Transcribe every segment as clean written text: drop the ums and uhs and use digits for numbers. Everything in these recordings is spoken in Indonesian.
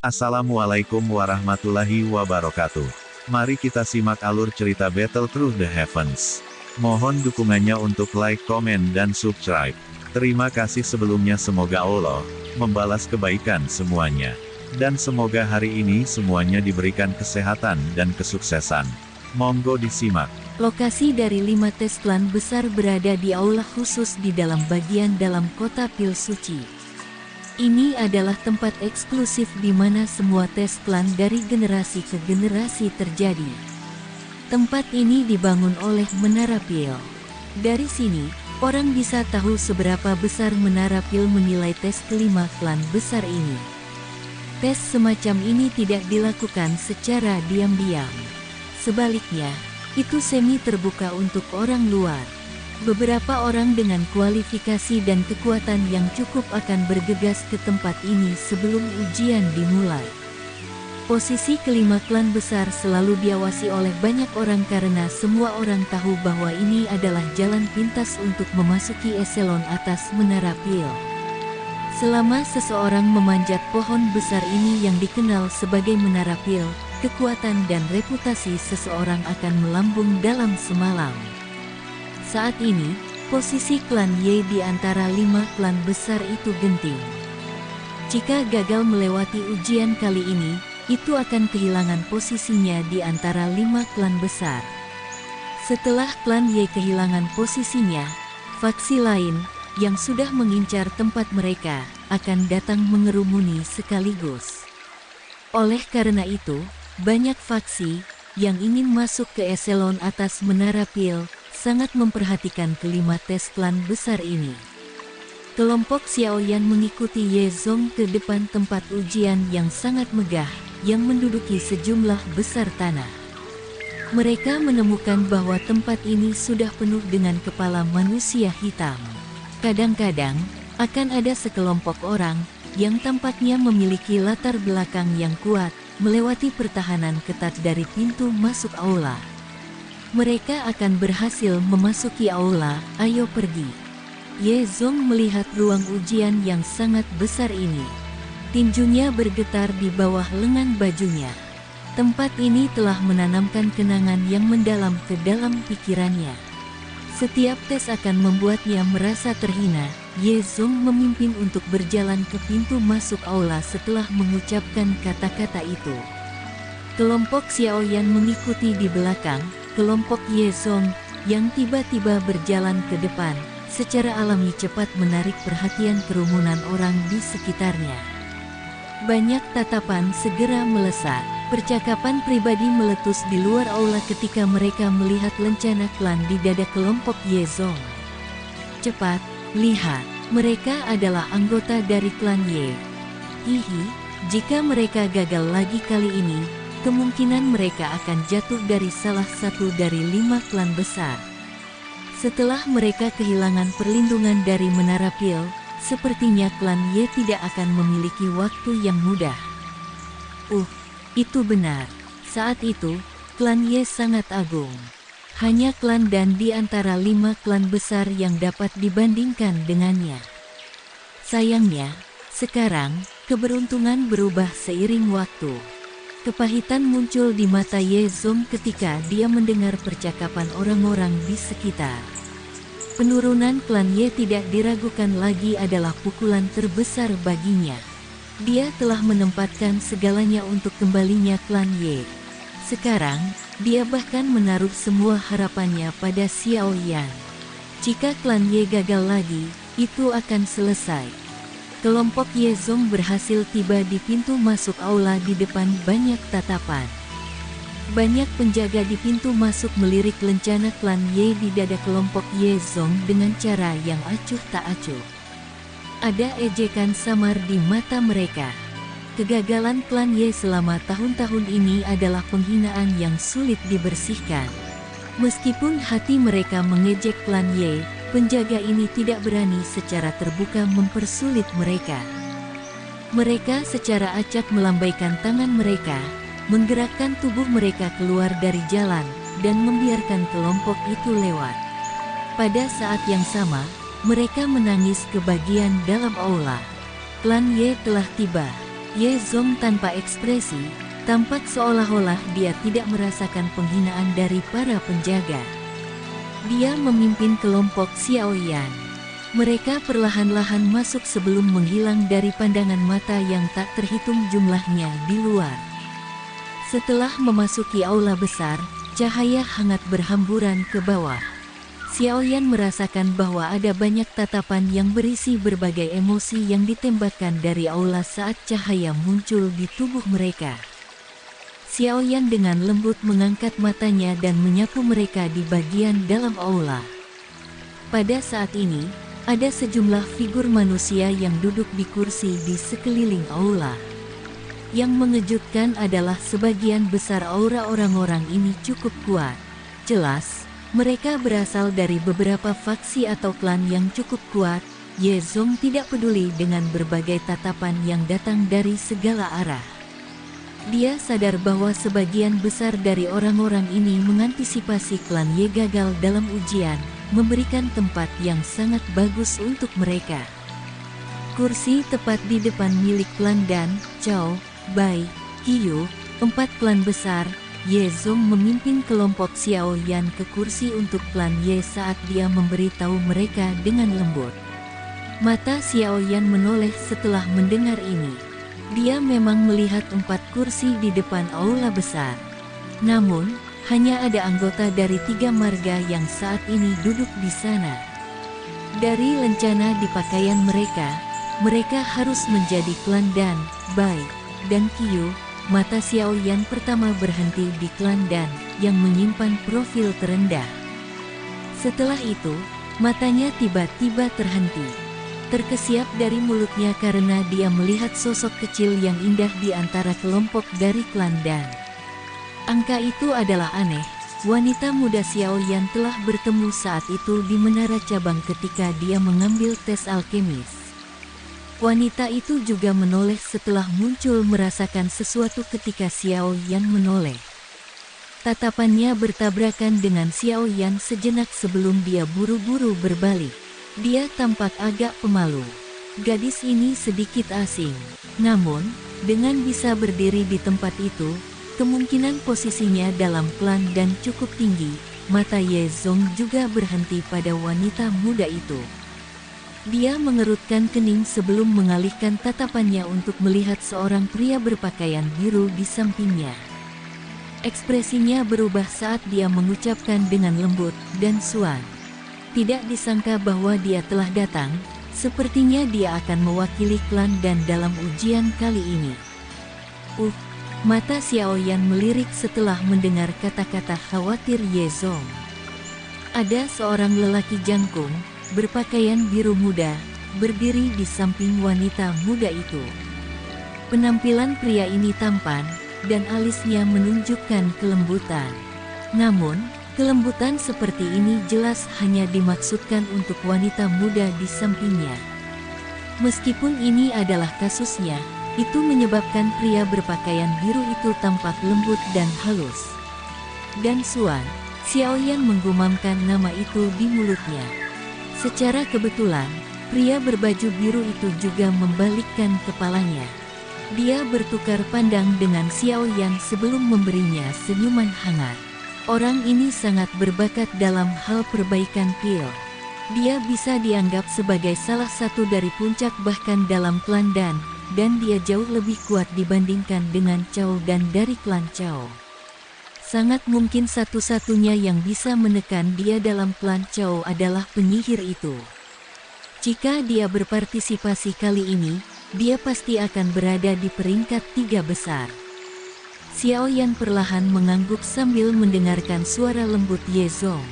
Assalamualaikum warahmatullahi wabarakatuh. Mari kita simak alur cerita Battle Through the Heavens. Mohon dukungannya untuk like, komen, dan subscribe. Terima kasih sebelumnya, semoga Allah membalas kebaikan semuanya. Dan semoga hari ini semuanya diberikan kesehatan dan kesuksesan. Monggo disimak. Lokasi dari 5 tes klan besar berada di aula khusus di dalam bagian dalam kota Pil Suci. Ini adalah tempat eksklusif di mana semua tes klan dari generasi ke generasi terjadi. Tempat ini dibangun oleh Menara Pil. Dari sini, orang bisa tahu seberapa besar Menara Pil menilai tes kelima klan besar ini. Tes semacam ini tidak dilakukan secara diam-diam. Sebaliknya, itu semi terbuka untuk orang luar. Beberapa orang dengan kualifikasi dan kekuatan yang cukup akan bergegas ke tempat ini sebelum ujian dimulai. Posisi kelima klan besar selalu diawasi oleh banyak orang karena semua orang tahu bahwa ini adalah jalan pintas untuk memasuki eselon atas Menara Pil. Selama seseorang memanjat pohon besar ini yang dikenal sebagai Menara Pil, kekuatan dan reputasi seseorang akan melambung dalam semalam. Saat ini, posisi klan Ye di antara 5 klan besar itu genting. Jika gagal melewati ujian kali ini, itu akan kehilangan posisinya di antara 5 klan besar. Setelah klan Ye kehilangan posisinya, faksi lain, yang sudah mengincar tempat mereka, akan datang mengerumuni sekaligus. Oleh karena itu, banyak faksi yang ingin masuk ke eselon atas Menara Pil sangat memperhatikan kelima tes klan besar ini. Kelompok Xiaoyan mengikuti Ye Zong ke depan tempat ujian yang sangat megah, yang menduduki sejumlah besar tanah. Mereka menemukan bahwa tempat ini sudah penuh dengan kepala manusia hitam. Kadang-kadang, akan ada sekelompok orang yang tampaknya memiliki latar belakang yang kuat, melewati pertahanan ketat dari pintu masuk aula. Mereka akan berhasil memasuki aula, ayo pergi. Ye Zong melihat ruang ujian yang sangat besar ini. Tinjunya bergetar di bawah lengan bajunya. Tempat ini telah menanamkan kenangan yang mendalam ke dalam pikirannya. Setiap tes akan membuatnya merasa terhina. Ye Zong memimpin untuk berjalan ke pintu masuk aula setelah mengucapkan kata-kata itu. Kelompok Xiaoyan mengikuti di belakang. Kelompok Ye Zong, yang tiba-tiba berjalan ke depan, secara alami cepat menarik perhatian kerumunan orang di sekitarnya. Banyak tatapan segera melesat. Percakapan pribadi meletus di luar aula ketika mereka melihat lencana klan di dada kelompok Ye Zong. Cepat, lihat, mereka adalah anggota dari klan Ye. Hihi, jika mereka gagal lagi kali ini, kemungkinan mereka akan jatuh dari salah satu dari 5 klan besar. Setelah mereka kehilangan perlindungan dari Menara Pil, sepertinya klan Ye tidak akan memiliki waktu yang mudah. Itu benar. Saat itu, klan Ye sangat agung. Hanya klan Dan di antara 5 klan besar yang dapat dibandingkan dengannya. Sayangnya, sekarang, keberuntungan berubah seiring waktu. Kepahitan muncul di mata Ye Zong ketika dia mendengar percakapan orang-orang di sekitar. Penurunan klan Ye tidak diragukan lagi adalah pukulan terbesar baginya. Dia telah menempatkan segalanya untuk kembalinya klan Ye. Sekarang, dia bahkan menaruh semua harapannya pada Xiaoyan. Jika klan Ye gagal lagi, itu akan selesai. Kelompok Ye Zong berhasil tiba di pintu masuk aula di depan banyak tatapan. Banyak penjaga di pintu masuk melirik lencana klan Ye di dada kelompok Ye Zong dengan cara yang acuh tak acuh. Ada ejekan samar di mata mereka. Kegagalan klan Ye selama tahun-tahun ini adalah penghinaan yang sulit dibersihkan. Meskipun hati mereka mengejek klan Ye, penjaga ini tidak berani secara terbuka mempersulit mereka. Mereka secara acak melambaikan tangan mereka, menggerakkan tubuh mereka keluar dari jalan, dan membiarkan kelompok itu lewat. Pada saat yang sama, mereka menangis ke bagian dalam aula. Klan Ye telah tiba. Ye Zong tanpa ekspresi, tampak seolah-olah dia tidak merasakan penghinaan dari para penjaga. Dia memimpin kelompok Xiaoyan. Mereka perlahan-lahan masuk sebelum menghilang dari pandangan mata yang tak terhitung jumlahnya di luar. Setelah memasuki aula besar, cahaya hangat berhamburan ke bawah. Xiaoyan merasakan bahwa ada banyak tatapan yang berisi berbagai emosi yang ditembakkan dari aula saat cahaya muncul di tubuh mereka. Xiaoyan dengan lembut mengangkat matanya dan menyapu mereka di bagian dalam aula. Pada saat ini, ada sejumlah figur manusia yang duduk di kursi di sekeliling aula. Yang mengejutkan adalah sebagian besar aura orang-orang ini cukup kuat. Jelas, mereka berasal dari beberapa faksi atau klan yang cukup kuat. Ye Zong tidak peduli dengan berbagai tatapan yang datang dari segala arah. Dia sadar bahwa sebagian besar dari orang-orang ini mengantisipasi klan Ye gagal dalam ujian, memberikan tempat yang sangat bagus untuk mereka. Kursi tepat di depan milik klan Dan, Chao, Bai, Qiyu, 4 klan besar. Ye Zong memimpin kelompok Xiaoyan ke kursi untuk klan Ye saat dia memberitahu mereka dengan lembut. Mata Xiaoyan menoleh setelah mendengar ini. Dia memang melihat 4 kursi di depan aula besar. Namun, hanya ada anggota dari 3 marga yang saat ini duduk di sana. Dari lencana di pakaian mereka harus menjadi klan Dan, Bai, dan Qiyu. Mata Xiaoyan pertama berhenti di klan Dan, yang menyimpan profil terendah. Setelah itu, matanya tiba-tiba terhenti. Terkesiap dari mulutnya karena dia melihat sosok kecil yang indah di antara kelompok dari klan Dan. Angka itu adalah aneh. Wanita muda Xiaoyan telah bertemu saat itu di menara cabang ketika dia mengambil tes alkemis. Wanita itu juga menoleh setelah muncul merasakan sesuatu ketika Xiaoyan menoleh. Tatapannya bertabrakan dengan Xiaoyan sejenak sebelum dia buru-buru berbalik. Dia tampak agak pemalu. Gadis ini sedikit asing. Namun, dengan bisa berdiri di tempat itu, kemungkinan posisinya dalam klan Dan cukup tinggi. Mata Ye Zong juga berhenti pada wanita muda itu. Dia mengerutkan kening sebelum mengalihkan tatapannya untuk melihat seorang pria berpakaian biru di sampingnya. Ekspresinya berubah saat dia mengucapkan dengan lembut dan suan. Tidak disangka bahwa dia telah datang, sepertinya dia akan mewakili klan Dan dalam ujian kali ini. Mata Xiaoyan melirik setelah mendengar kata-kata khawatir Ye Zong. Ada seorang lelaki jangkung, berpakaian biru muda, berdiri di samping wanita muda itu. Penampilan pria ini tampan, dan alisnya menunjukkan kelembutan. Namun, kelembutan seperti ini jelas hanya dimaksudkan untuk wanita muda di sampingnya. Meskipun ini adalah kasusnya, itu menyebabkan pria berpakaian biru itu tampak lembut dan halus. Dan Suan, Xiaoyan menggumamkan nama itu di mulutnya. Secara kebetulan, pria berbaju biru itu juga membalikkan kepalanya. Dia bertukar pandang dengan Xiaoyan sebelum memberinya senyuman hangat. Orang ini sangat berbakat dalam hal perbaikan pil. Dia bisa dianggap sebagai salah satu dari puncak bahkan dalam klan Dan dia jauh lebih kuat dibandingkan dengan Chao dan dari klan Chao. Sangat mungkin satu-satunya yang bisa menekan dia dalam klan Chao adalah penyihir itu. Jika dia berpartisipasi kali ini, dia pasti akan berada di peringkat 3 besar. Xiaoyan perlahan mengangguk sambil mendengarkan suara lembut Ye Zong.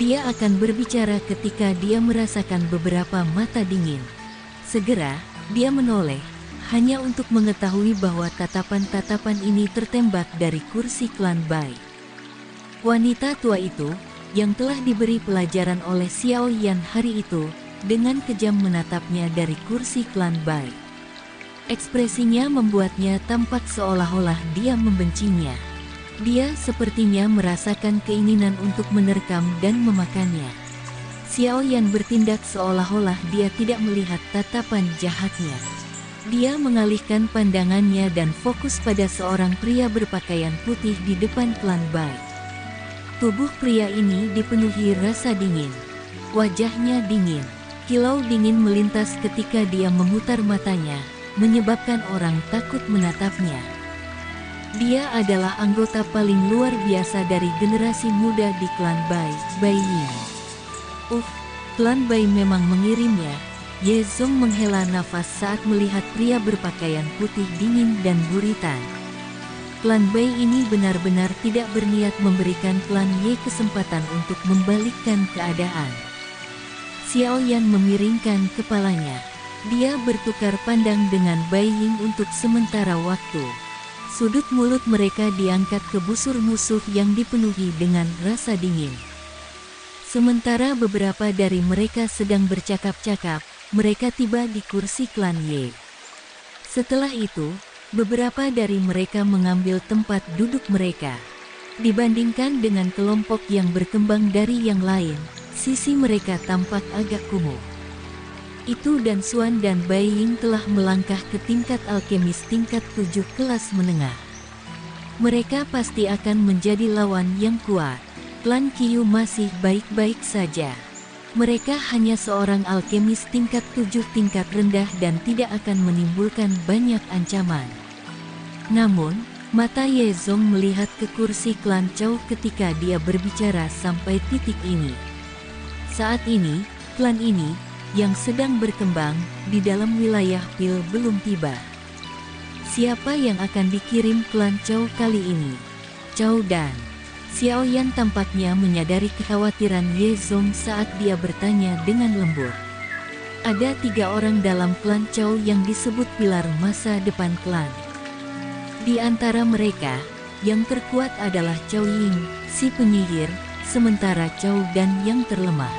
Dia akan berbicara ketika dia merasakan beberapa mata dingin. Segera, dia menoleh, hanya untuk mengetahui bahwa tatapan-tatapan ini tertembak dari kursi klan Bai. Wanita tua itu, yang telah diberi pelajaran oleh Xiaoyan hari itu, dengan kejam menatapnya dari kursi klan Bai. Ekspresinya membuatnya tampak seolah-olah dia membencinya. Dia sepertinya merasakan keinginan untuk menerkam dan memakannya. Xiaoyan bertindak seolah-olah dia tidak melihat tatapan jahatnya. Dia mengalihkan pandangannya dan fokus pada seorang pria berpakaian putih di depan klan Bai. Tubuh pria ini dipenuhi rasa dingin. Wajahnya dingin. Kilau dingin melintas ketika dia memutar matanya, menyebabkan orang takut menatapnya. Dia adalah anggota paling luar biasa dari generasi muda di klan Bai, Bai Ying. Klan Bai memang mengirimnya. Ye Zong menghela nafas saat melihat pria berpakaian putih dingin dan buritan. Klan Bai ini benar-benar tidak berniat memberikan klan Ye kesempatan untuk membalikkan keadaan. Xiao Yan memiringkan kepalanya. Dia bertukar pandang dengan Bai Ying untuk sementara waktu. Sudut mulut mereka diangkat ke busur musuh yang dipenuhi dengan rasa dingin. Sementara beberapa dari mereka sedang bercakap-cakap, mereka tiba di kursi klan Ye. Setelah itu, beberapa dari mereka mengambil tempat duduk mereka. Dibandingkan dengan kelompok yang berkembang dari yang lain, sisi mereka tampak agak kumuh. Itu dan Xuan dan Bai Ying telah melangkah ke tingkat alkemis tingkat 7 kelas menengah. Mereka pasti akan menjadi lawan yang kuat. Klan Qiyu masih baik-baik saja. Mereka hanya seorang alkemis tingkat 7 tingkat rendah dan tidak akan menimbulkan banyak ancaman. Namun, mata Ye Zong melihat ke kursi klan Chou ketika dia berbicara sampai titik ini. Saat ini, klan ini, yang sedang berkembang, di dalam wilayah Pil belum tiba. Siapa yang akan dikirim klan Chou kali ini? Chou Dan. Xiao Yan tampaknya menyadari kekhawatiran Ye Zong saat dia bertanya dengan lembut. Ada 3 orang dalam klan Chou yang disebut pilar masa depan klan. Di antara mereka, yang terkuat adalah Chou Ying, si penyihir, sementara Chou Dan yang terlemah.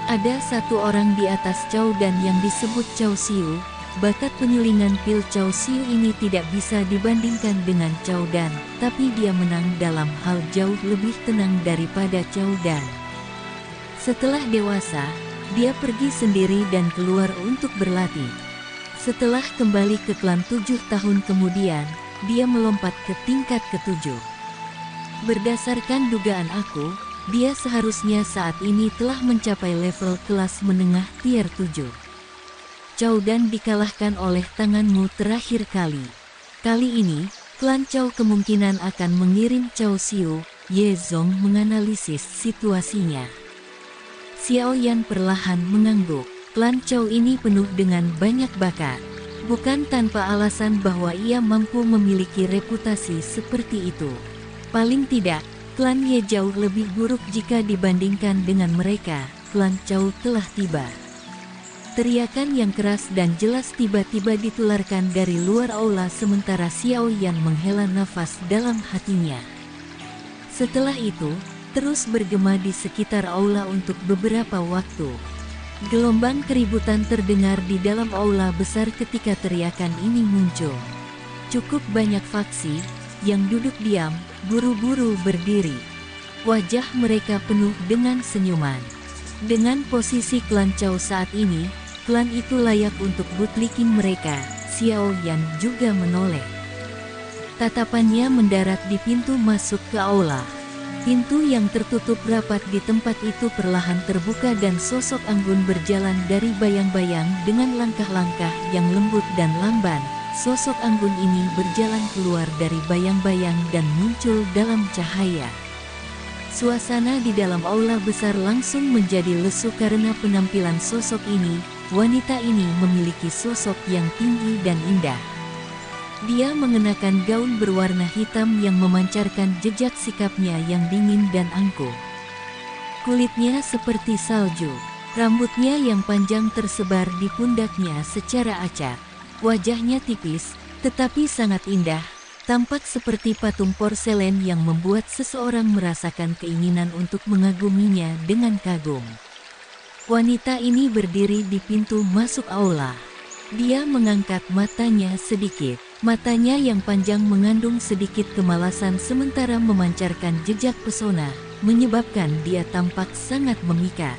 Ada 1 orang di atas Chou Dan yang disebut Chou Xiu. Bakat penyulingan pil Chou Xiu ini tidak bisa dibandingkan dengan Chou Dan, tapi dia menang dalam hal jauh lebih tenang daripada Chou Dan. Setelah dewasa, dia pergi sendiri dan keluar untuk berlatih. Setelah kembali ke klan 7 tahun kemudian, dia melompat ke tingkat ke-7. Berdasarkan dugaan aku, dia seharusnya saat ini telah mencapai level kelas menengah tier 7. Chou Dan dikalahkan oleh tanganmu terakhir kali. Kali ini, klan Chou kemungkinan akan mengirim Chou Xiu. Ye Zong menganalisis situasinya. Xiao Yan perlahan mengangguk. Klan Chou ini penuh dengan banyak bakat. Bukan tanpa alasan bahwa ia mampu memiliki reputasi seperti itu. Paling tidak, klan Ye jauh lebih buruk jika dibandingkan dengan mereka. Klan Chou telah tiba. Teriakan yang keras dan jelas tiba-tiba ditularkan dari luar aula sementara Xiao Yan menghela nafas dalam hatinya. Setelah itu, terus bergema di sekitar aula untuk beberapa waktu. Gelombang keributan terdengar di dalam aula besar ketika teriakan ini muncul. Cukup banyak faksi, yang duduk diam, buru-buru berdiri. Wajah mereka penuh dengan senyuman. Dengan posisi klan Chou saat ini, klan itu layak untuk bootlicking mereka. Xiao Yan juga menoleh. Tatapannya mendarat di pintu masuk ke aula. Pintu yang tertutup rapat di tempat itu perlahan terbuka dan sosok Anggun berjalan dari bayang-bayang dengan langkah-langkah yang lembut dan lamban. Sosok Anggun ini berjalan keluar dari bayang-bayang dan muncul dalam cahaya. Suasana di dalam aula besar langsung menjadi lesu karena penampilan sosok ini. Wanita ini memiliki sosok yang tinggi dan indah. Dia mengenakan gaun berwarna hitam yang memancarkan jejak sikapnya yang dingin dan angkuh. Kulitnya seperti salju. Rambutnya yang panjang tersebar di pundaknya secara acak. Wajahnya tipis, tetapi sangat indah. Tampak seperti patung porselen yang membuat seseorang merasakan keinginan untuk mengaguminya dengan kagum. Wanita ini berdiri di pintu masuk aula. Dia mengangkat matanya sedikit. Matanya yang panjang mengandung sedikit kemalasan sementara memancarkan jejak pesona, menyebabkan dia tampak sangat memikat.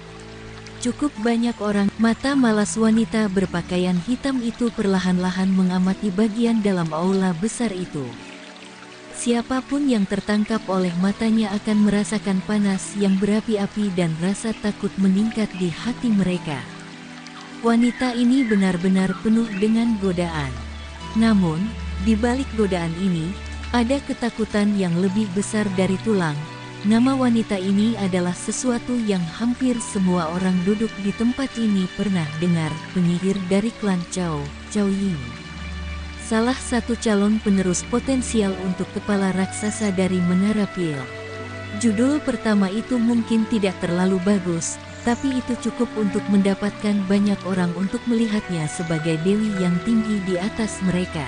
Cukup banyak orang. Mata malas wanita berpakaian hitam itu perlahan-lahan mengamati bagian dalam aula besar itu. Siapapun yang tertangkap oleh matanya akan merasakan panas yang berapi-api dan rasa takut meningkat di hati mereka. Wanita ini benar-benar penuh dengan godaan. Namun, di balik godaan ini, ada ketakutan yang lebih besar dari tulang. Nama wanita ini adalah sesuatu yang hampir semua orang duduk di tempat ini pernah dengar, penyihir dari klan Chao, Chao Ying. Salah satu calon penerus potensial untuk kepala raksasa dari Menara Pil. Judul pertama itu mungkin tidak terlalu bagus, tapi itu cukup untuk mendapatkan banyak orang untuk melihatnya sebagai dewi yang tinggi di atas mereka.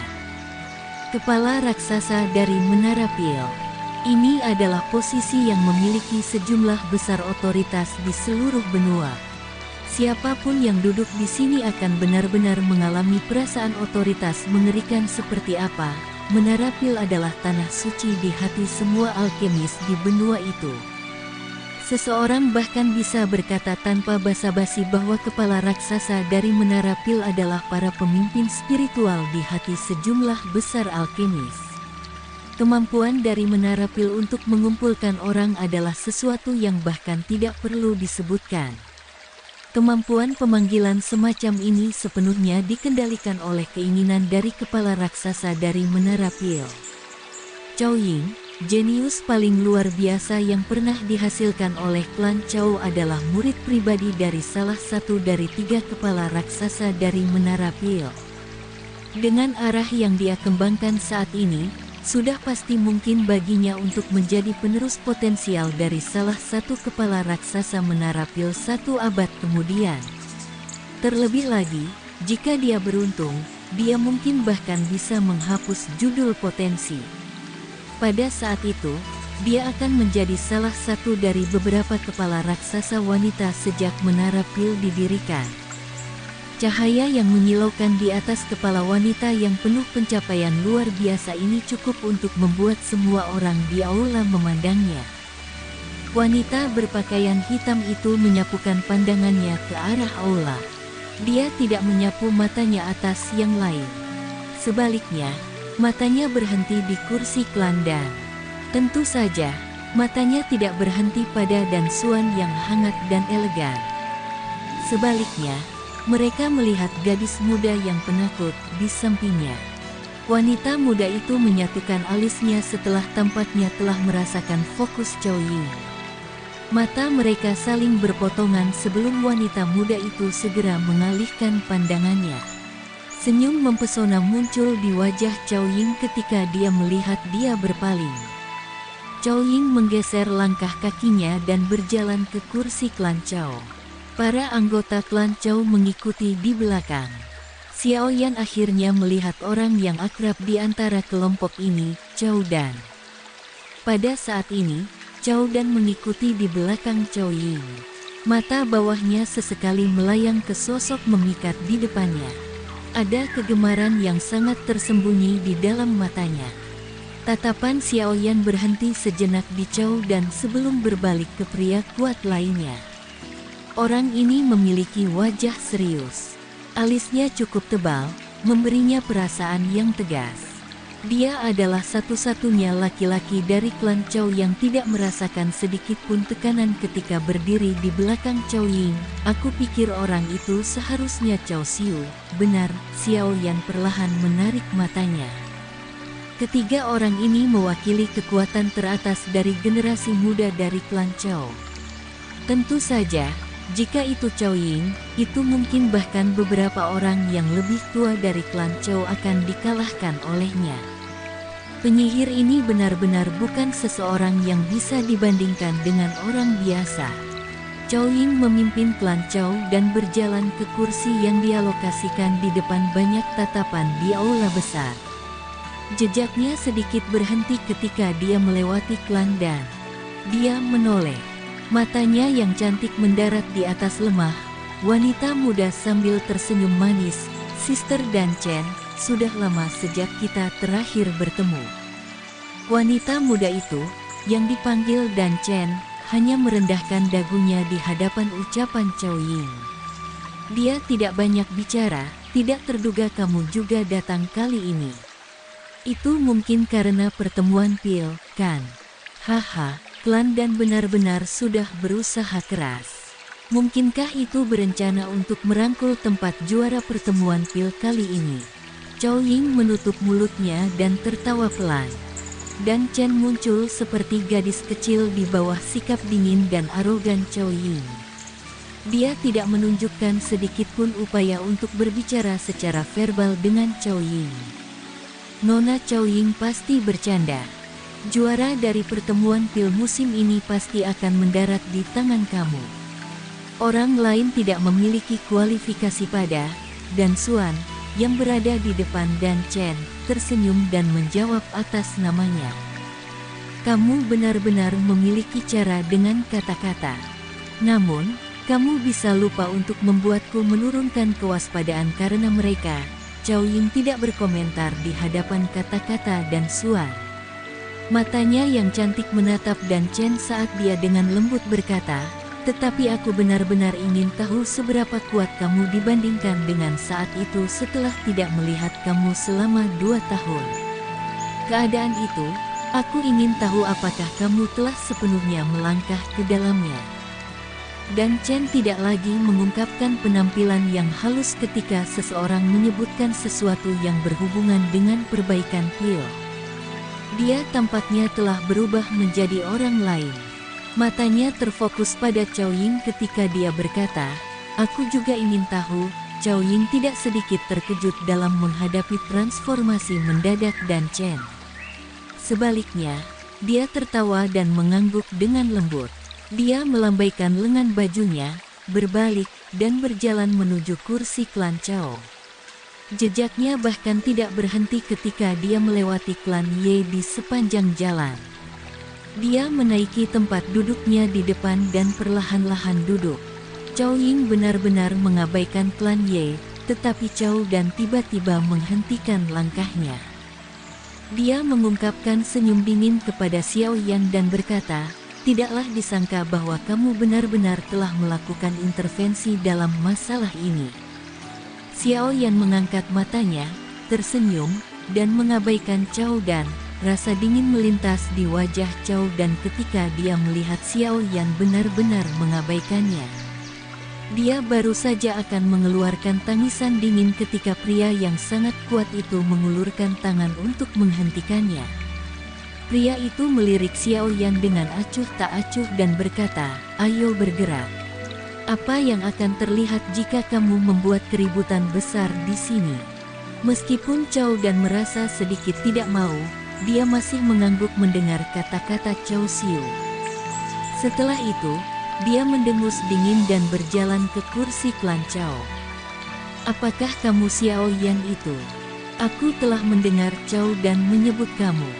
Kepala raksasa dari Menara Pil. Ini adalah posisi yang memiliki sejumlah besar otoritas di seluruh benua. Siapapun yang duduk di sini akan benar-benar mengalami perasaan otoritas mengerikan seperti apa. Menara Pil adalah tanah suci di hati semua alkemis di benua itu. Seseorang bahkan bisa berkata tanpa basa-basi bahwa kepala raksasa dari Menara Pil adalah para pemimpin spiritual di hati sejumlah besar alkemis. Kemampuan dari Menara Pil untuk mengumpulkan orang adalah sesuatu yang bahkan tidak perlu disebutkan. Kemampuan pemanggilan semacam ini sepenuhnya dikendalikan oleh keinginan dari kepala raksasa dari Menara Pil. Chao Ying, jenius paling luar biasa yang pernah dihasilkan oleh klan Chao, adalah murid pribadi dari salah satu dari 3 kepala raksasa dari Menara Pil. Dengan arah yang dia kembangkan saat ini, sudah pasti mungkin baginya untuk menjadi penerus potensial dari salah satu kepala raksasa Menara Pil 1 abad kemudian. Terlebih lagi, jika dia beruntung, dia mungkin bahkan bisa menghapus judul potensi. Pada saat itu, dia akan menjadi salah satu dari beberapa kepala raksasa wanita sejak Menara Pil didirikan. Cahaya yang menyilaukan di atas kepala wanita yang penuh pencapaian luar biasa ini cukup untuk membuat semua orang di aula memandangnya. Wanita berpakaian hitam itu menyapukan pandangannya ke arah aula. Dia tidak menyapu matanya atas yang lain. Sebaliknya, matanya berhenti di kursi klan Dan. Tentu saja, matanya tidak berhenti pada Dan Xuan yang hangat dan elegan. Sebaliknya, mereka melihat gadis muda yang penakut di sampingnya. Wanita muda itu menyatukan alisnya setelah tampaknya telah merasakan fokus Chao Ying. Mata mereka saling berpotongan sebelum wanita muda itu segera mengalihkan pandangannya. Senyum mempesona muncul di wajah Chao Ying ketika dia melihat dia berpaling. Chao Ying menggeser langkah kakinya dan berjalan ke kursi klan Chao. Para anggota klan Chao mengikuti di belakang. Xiao Yan akhirnya melihat orang yang akrab di antara kelompok ini, Chao Dan. Pada saat ini, Chao Dan mengikuti di belakang Chao Ying. Mata bawahnya sesekali melayang ke sosok memikat di depannya. Ada kegemaran yang sangat tersembunyi di dalam matanya. Tatapan Xiao Yan berhenti sejenak di Chao Dan sebelum berbalik ke pria kuat lainnya. Orang ini memiliki wajah serius. Alisnya cukup tebal, memberinya perasaan yang tegas. Dia adalah satu-satunya laki-laki dari klan Chao yang tidak merasakan sedikit pun tekanan ketika berdiri di belakang Chao Ying. Aku pikir orang itu seharusnya Chao Xiu. Benar, Xiao Yan perlahan menarik matanya. Ketiga orang ini mewakili kekuatan teratas dari generasi muda dari klan Chao. Tentu saja, jika itu Chao Ying, itu mungkin bahkan beberapa orang yang lebih tua dari klan Chao akan dikalahkan olehnya. Penyihir ini benar-benar bukan seseorang yang bisa dibandingkan dengan orang biasa. Chao Ying memimpin klan Chao dan berjalan ke kursi yang dialokasikan di depan banyak tatapan di aula besar. Jejaknya sedikit berhenti ketika dia melewati klan Dan. Dia menoleh. Matanya yang cantik mendarat di atas lemah wanita muda sambil tersenyum manis. Sister Dan Chen, sudah lama sejak kita terakhir bertemu. Wanita muda itu, yang dipanggil Dan Chen, hanya merendahkan dagunya di hadapan ucapan Cao Ying. Dia tidak banyak bicara, tidak terduga kamu juga datang kali ini. Itu mungkin karena pertemuan pil, kan? Haha, klan dan benar-benar sudah berusaha keras. Mungkinkah itu berencana untuk merangkul tempat juara pertemuan pil kali ini? Cao Ying menutup mulutnya dan tertawa pelan. Dan Chen muncul seperti gadis kecil di bawah sikap dingin dan arogan Cao Ying. Dia tidak menunjukkan sedikitpun upaya untuk berbicara secara verbal dengan Cao Ying. Nona Cao Ying pasti bercanda. Juara dari pertemuan pil musim ini pasti akan mendarat di tangan kamu. Orang lain tidak memiliki kualifikasi pada, dan Xuan, yang berada di depan dan Chen, tersenyum dan menjawab atas namanya. Kamu benar-benar memiliki cara dengan kata-kata. Namun, kamu bisa lupa untuk membuatku menurunkan kewaspadaan karena mereka. Cao Ying tidak berkomentar di hadapan kata-kata dan Xuan. Matanya yang cantik menatap dan Chen saat dia dengan lembut berkata, tetapi aku benar-benar ingin tahu seberapa kuat kamu dibandingkan dengan saat itu setelah tidak melihat kamu selama 2 tahun. Keadaan itu, aku ingin tahu apakah kamu telah sepenuhnya melangkah ke dalamnya. Dan Chen tidak lagi mengungkapkan penampilan yang halus ketika seseorang menyebutkan sesuatu yang berhubungan dengan perbaikan pil. Dia tampaknya telah berubah menjadi orang lain. Matanya terfokus pada Cao Ying ketika dia berkata, aku juga ingin tahu. Cao Ying tidak sedikit terkejut dalam menghadapi transformasi mendadak dan Chen. Sebaliknya, dia tertawa dan mengangguk dengan lembut. Dia melambaikan lengan bajunya, berbalik, dan berjalan menuju kursi klan Cao. Jejaknya bahkan tidak berhenti ketika dia melewati klan Ye di sepanjang jalan. Dia menaiki tempat duduknya di depan dan perlahan-lahan duduk. Cao Ying benar-benar mengabaikan klan Ye, tetapi Cao dan tiba-tiba menghentikan langkahnya. Dia mengungkapkan senyum dingin kepada Xiao Yan dan berkata, tidaklah disangka bahwa kamu benar-benar telah melakukan intervensi dalam masalah ini. Xiao Yan mengangkat matanya, tersenyum, dan mengabaikan Cao dan rasa dingin melintas di wajah Cao dan ketika dia melihat Xiao Yan benar-benar mengabaikannya. Dia baru saja akan mengeluarkan tangisan dingin ketika pria yang sangat kuat itu mengulurkan tangan untuk menghentikannya. Pria itu melirik Xiao Yan dengan acuh tak acuh dan berkata, ayo bergerak. Apa yang akan terlihat jika kamu membuat keributan besar di sini? Meskipun Cao dan merasa sedikit tidak mau, dia masih mengangguk mendengar kata-kata Cao Xiu. Setelah itu, dia mendengus dingin dan berjalan ke kursi klan Cao. Apakah kamu Xiao Yan itu? Aku telah mendengar Cao dan menyebut kamu.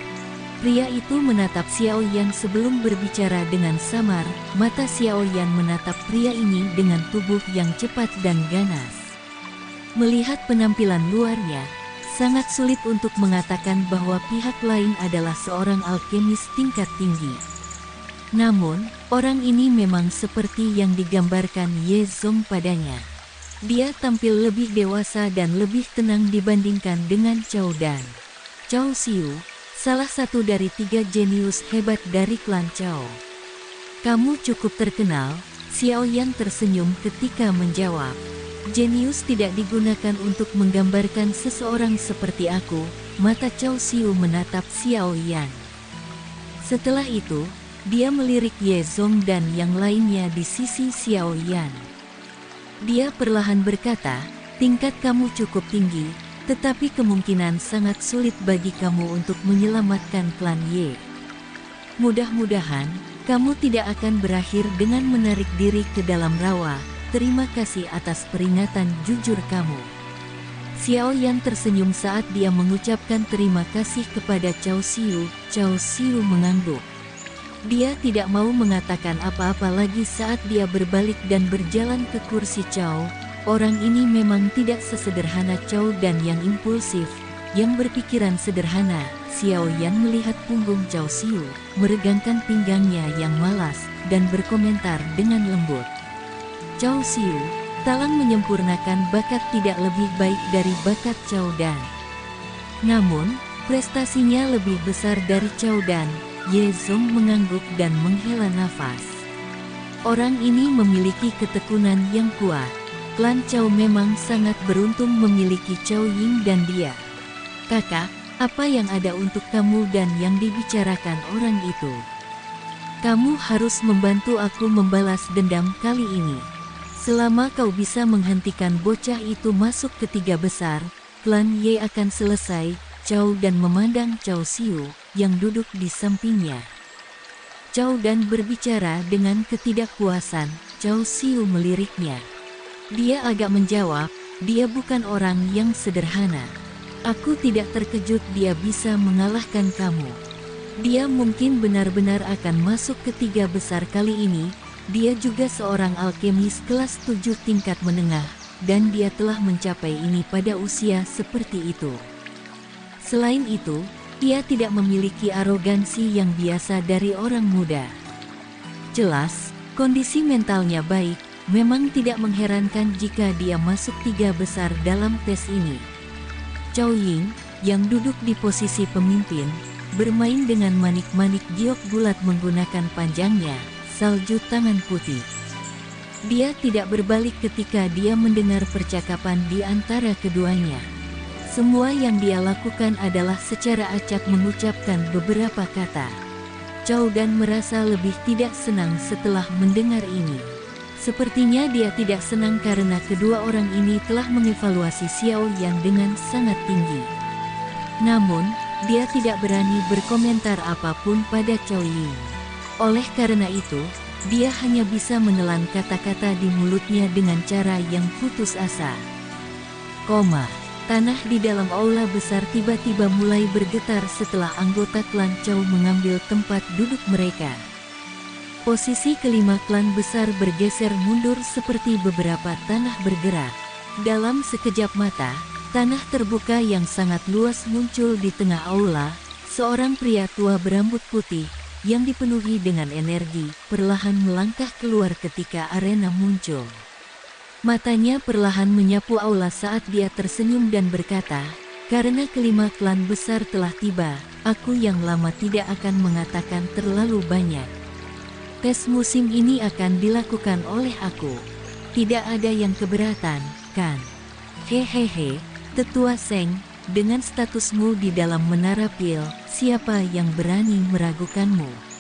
Pria itu menatap Xiao Yan sebelum berbicara dengan samar. Mata Xiao Yan menatap pria ini dengan tubuh yang cepat dan ganas. Melihat penampilan luarnya, sangat sulit untuk mengatakan bahwa pihak lain adalah seorang alkemis tingkat tinggi. Namun, orang ini memang seperti yang digambarkan Ye Zong padanya. Dia tampil lebih dewasa dan lebih tenang dibandingkan dengan Cao dan Cao Xiu, salah satu dari 3 jenius hebat dari klan Cao. Kamu cukup terkenal, Xiao Yan tersenyum ketika menjawab. Jenius tidak digunakan untuk menggambarkan seseorang seperti aku. Mata Cao Xiu menatap Xiao Yan. Setelah itu, dia melirik Ye Zong dan yang lainnya di sisi Xiao Yan. Dia perlahan berkata, tingkat kamu cukup tinggi, tetapi kemungkinan sangat sulit bagi kamu untuk menyelamatkan klan Ye. Mudah-mudahan, kamu tidak akan berakhir dengan menarik diri ke dalam rawa. Terima kasih atas peringatan jujur kamu. Xiao Yan tersenyum saat dia mengucapkan terima kasih kepada Cao Xiu. Cao Xiu mengangguk. Dia tidak mau mengatakan apa-apa lagi saat dia berbalik dan berjalan ke kursi Cao. Orang ini memang tidak sesederhana Cao dan yang impulsif, yang berpikiran sederhana. Xiao Yan melihat punggung Cao Xiu, meregangkan pinggangnya yang malas. dan berkomentar dengan lembut. Cao Xiu, Talang menyempurnakan bakat tidak lebih baik dari bakat Cao Dan. Namun, prestasinya lebih besar dari Cao Dan. Ye Zong mengangguk dan menghela nafas. Orang ini memiliki ketekunan yang kuat. Klan Cao memang sangat beruntung memiliki Cao Ying dan dia. Kakak, apa yang ada untuk kamu dan yang dibicarakan orang itu? Kamu harus membantu aku membalas dendam kali ini. Selama kau bisa menghentikan bocah itu masuk ke 3 besar, klan Ye akan selesai. Cao Dan memandang Cao Xiu yang duduk di sampingnya. Cao Dan berbicara dengan ketidakpuasan. Cao Xiu meliriknya. Dia agak menjawab, dia bukan orang yang sederhana. Aku tidak terkejut dia bisa mengalahkan kamu. Dia mungkin benar-benar akan masuk ke 3 besar kali ini. Dia juga seorang alkemis kelas 7 tingkat menengah, dan dia telah mencapai ini pada usia seperti itu. Selain itu, ia tidak memiliki arogansi yang biasa dari orang muda. Jelas, kondisi mentalnya baik, memang tidak mengherankan jika dia masuk 3 besar dalam tes ini. Cao Ying, yang duduk di posisi pemimpin, bermain dengan manik-manik giok bulat menggunakan panjangnya, salju tangan putih. Dia tidak berbalik ketika dia mendengar percakapan di antara keduanya. Semua yang dia lakukan adalah secara acak mengucapkan beberapa kata. Cao Dan merasa lebih tidak senang setelah mendengar ini. Sepertinya dia tidak senang karena kedua orang ini telah mengevaluasi Xiao Yan dengan sangat tinggi. Namun, dia tidak berani berkomentar apapun pada Cao Ying. Oleh karena itu, dia hanya bisa menelan kata-kata di mulutnya dengan cara yang putus asa. Tanah di dalam aula besar tiba-tiba mulai bergetar setelah anggota klan Cao mengambil tempat duduk mereka. Posisi kelima klan besar bergeser mundur seperti beberapa tanah bergerak. Dalam sekejap mata, tanah terbuka yang sangat luas muncul di tengah aula. Seorang pria tua berambut putih, yang dipenuhi dengan energi, perlahan melangkah keluar ketika arena muncul. Matanya perlahan menyapu aula saat dia tersenyum dan berkata, karena kelima klan besar telah tiba, aku yang lama tidak akan mengatakan terlalu banyak. Tes musim ini akan dilakukan oleh aku. Tidak ada yang keberatan, kan? Hehehe, Tetua Seng, dengan statusmu di dalam menara pil, siapa yang berani meragukanmu?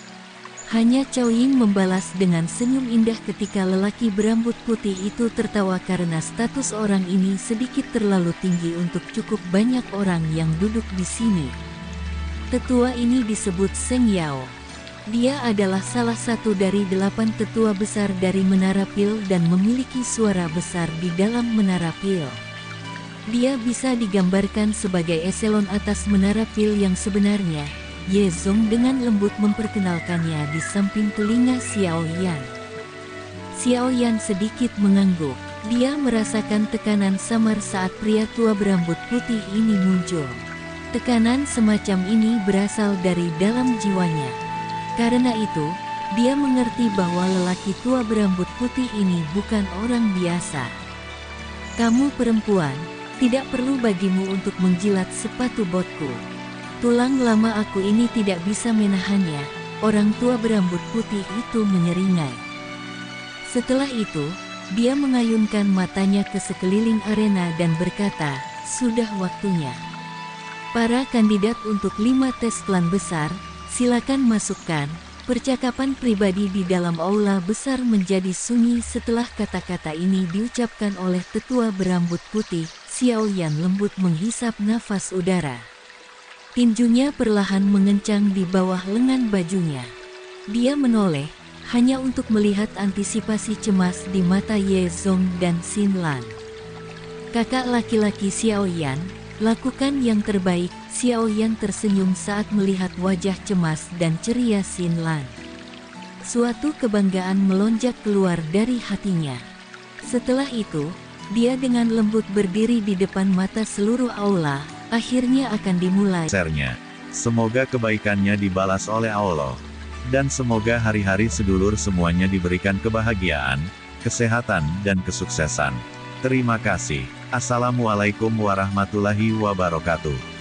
Hanya Cao Ying membalas dengan senyum indah ketika lelaki berambut putih itu tertawa karena status orang ini sedikit terlalu tinggi untuk cukup banyak orang yang duduk di sini. Tetua ini disebut Seng Yao. Dia adalah salah satu dari 8 tetua besar dari Menara Pil dan memiliki suara besar di dalam Menara Pil. Dia bisa digambarkan sebagai eselon atas Menara Pil yang sebenarnya. Ye Zong dengan lembut memperkenalkannya di samping telinga Xiao Yan. Xiao Yan sedikit mengangguk. Dia merasakan tekanan samar saat pria tua berambut putih ini muncul. Tekanan semacam ini berasal dari dalam jiwanya. Karena itu, dia mengerti bahwa lelaki tua berambut putih ini bukan orang biasa. Kamu perempuan, tidak perlu bagimu untuk menjilat sepatu botku. Tulang lama aku ini tidak bisa menahannya, orang tua berambut putih itu menyeringai. Setelah itu, dia mengayunkan matanya ke sekeliling arena dan berkata, sudah waktunya. Para kandidat untuk 5 tes klan besar, silakan masukkan. Percakapan pribadi di dalam aula besar menjadi sunyi setelah kata-kata ini diucapkan oleh tetua berambut putih. Xiao Yan lembut menghisap nafas udara. Tinjunya perlahan mengencang di bawah lengan bajunya. Dia menoleh, hanya untuk melihat antisipasi cemas di mata Ye Zong dan Xin Lan. Kakak laki-laki Xiao Yan, lakukan yang terbaik. Xiao Yan tersenyum saat melihat wajah cemas dan ceria Xin Lan. Suatu kebanggaan melonjak keluar dari hatinya. Setelah itu, dia dengan lembut berdiri di depan mata seluruh aula. Akhirnya akan dimulai. Semoga kebaikannya dibalas oleh Allah. Dan semoga hari-hari sedulur semuanya diberikan kebahagiaan, kesehatan, dan kesuksesan. Terima kasih. Assalamualaikum warahmatullahi wabarakatuh.